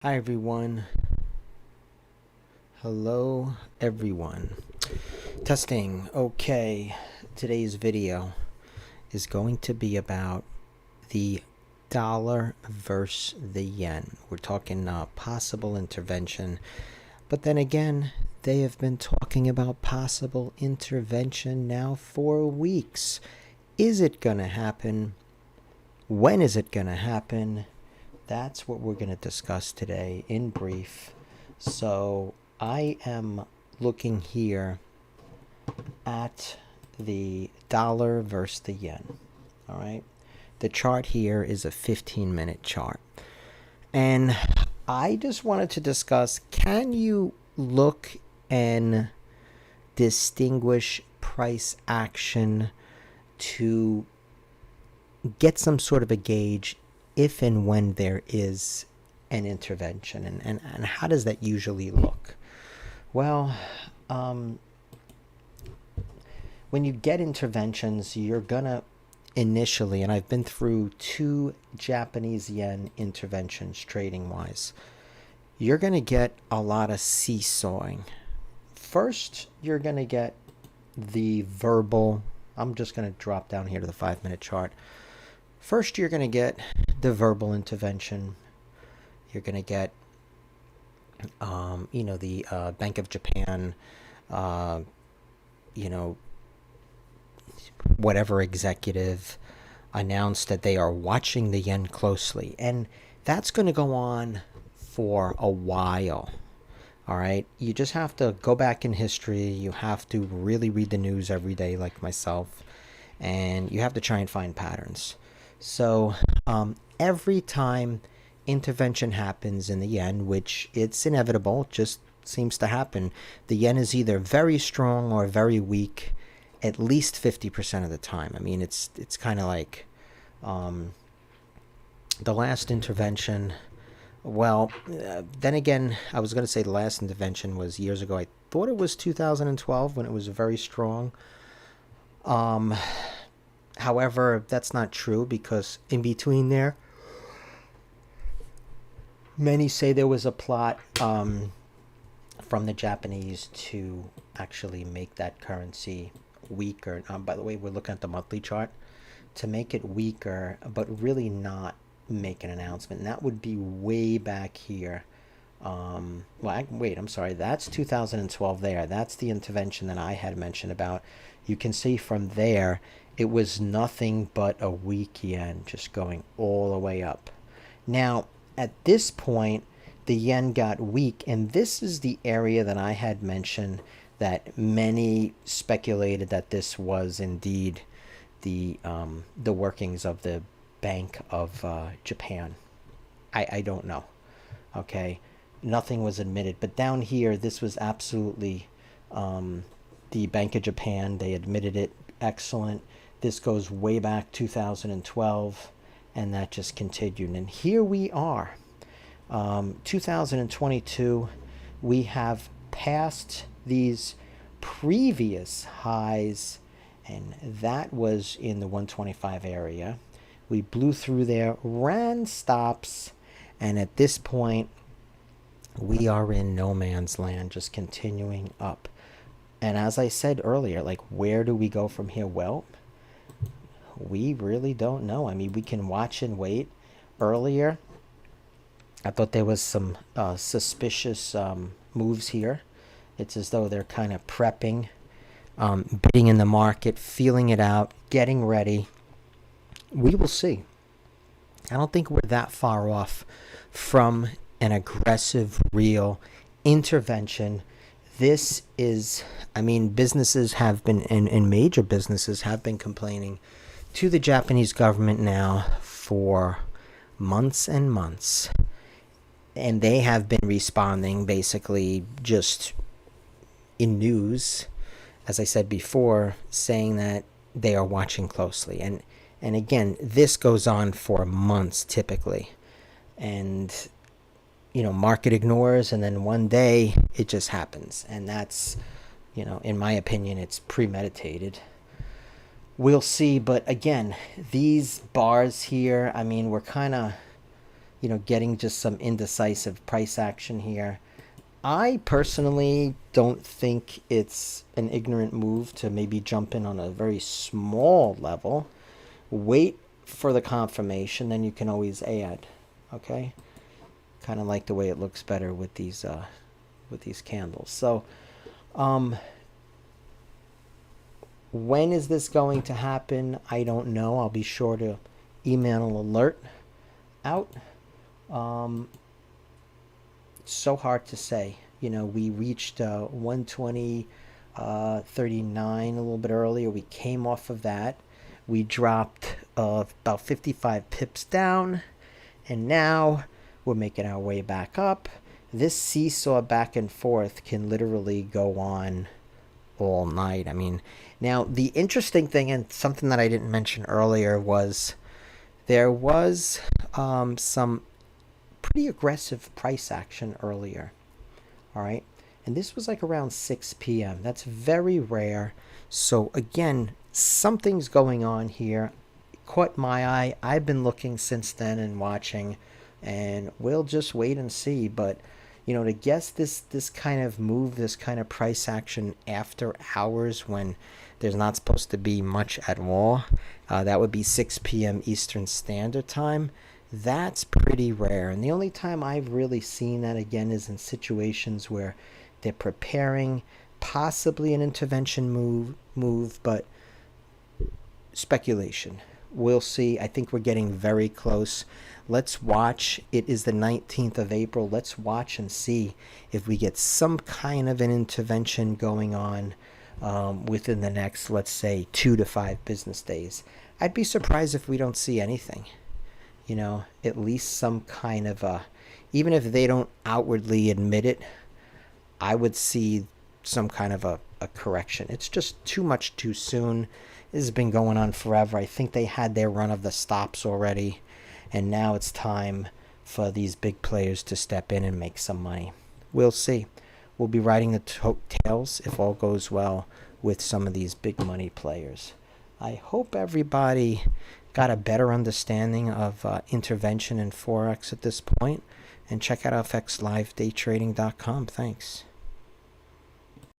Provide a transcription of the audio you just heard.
Hi everyone. Hello everyone. Testing. Okay. Today's video is going to be about the dollar versus the yen. We're talking possible intervention. But then again, they have been talking about possible intervention now for weeks. Is it going to happen? When is it going to happen? That's what we're going to discuss today in brief. So I am looking here at the dollar versus the yen. All right. The chart here is a 15-minute chart. And I just wanted to discuss, can you look and distinguish price action to get some sort of a gauge if and when there is an intervention, and how does that usually look? Well, when you get interventions, you're gonna initially, and I've been through 2 Japanese yen interventions trading wise, you're gonna get a lot of seesawing. First, you're gonna get the verbal. I'm just gonna drop down here to the 5-minute chart. First, you're going to get the verbal intervention. You're going to get, the Bank of Japan, whatever executive announced that they are watching the yen closely. And that's going to go on for a while. All right. You just have to go back in history. You have to really read the news every day, like myself. And you have to try and find patterns. So every time intervention happens in the yen, which it's inevitable, just seems to happen, the yen is either very strong or very weak at least 50% of the time. I mean, it's kind of like the last intervention. Well, then again, I was going to say the last intervention was years ago. I thought it was 2012 when it was very strong. However, that's not true, because in between there, many say there was a plot from the Japanese to actually make that currency weaker. By the way, we're looking at the monthly chart, to make it weaker, but really not make an announcement. And that would be way back here. Wait, I'm sorry. That's 2012 there. That's the intervention that I had mentioned about. You can see from there, it was nothing but a weak yen, just going all the way up. Now, at this point, the yen got weak, and this is the area that I had mentioned that many speculated that this was indeed the workings of the Bank of Japan. I don't know. Okay, nothing was admitted, but down here, this was absolutely the Bank of Japan. They admitted it. Excellent. This goes way back 2012, and that just continued. And here we are, 2022. We have passed these previous highs, and that was in the 125 area. We blew through there, ran stops, and at this point, we are in no man's land, just continuing up. And as I said earlier, like, where do we go from here? Well, we really don't know. I mean, we can watch and wait. Earlier, I thought there was some suspicious moves here. It's as though they're kind of prepping, bidding in the market, feeling it out, getting ready. We will see. I don't think we're that far off from an aggressive, real intervention. This is, I mean, businesses have been, and major businesses have been complaining to the Japanese government now for months and months. And they have been responding basically just in news, as I said before, saying that they are watching closely. And again, this goes on for months typically. And, market ignores, and then one day it just happens. And that's, in my opinion, it's premeditated. We'll see. But again, these bars here, I mean, we're kind of getting just some indecisive price action here. I personally don't think it's an ignorant move to maybe jump in on a very small level. Wait for the confirmation, then you can always add. Okay, kind of like the way it looks better with these candles. So, when is this going to happen? I don't know. I'll be sure to email an alert out. So hard to say. We reached 120.39 a little bit earlier. We came off of that. We dropped about 55 pips down, and now we're making our way back up. This seesaw back and forth can literally go on all night. I mean, now the interesting thing, and something that I didn't mention earlier, was there was some pretty aggressive price action earlier. All right. And this was like around 6 p.m. That's very rare. So again, something's going on here. It caught my eye. I've been looking since then and watching, and we'll just wait and see. But to guess this kind of move, this kind of price action after hours when there's not supposed to be much at all, that would be 6 p.m. Eastern Standard Time. That's pretty rare. And the only time I've really seen that again is in situations where they're preparing possibly an intervention move, but speculation. We'll see. I think we're getting very close. Let's watch. It is the 19th of April. Let's watch and see if we get some kind of an intervention going on within the next, let's say, 2 to 5 business days. I'd be surprised if we don't see anything. At least some kind of even if they don't outwardly admit it, I would see some kind of a correction. It's just too much too soon. This has been going on forever. I think they had their run of the stops already, and now it's time for these big players to step in and make some money. We'll see. We'll be riding the tails, if all goes well, with some of these big money players. I hope everybody got a better understanding of intervention in Forex at this point. And check out FXLiveDayTrading.com. Thanks.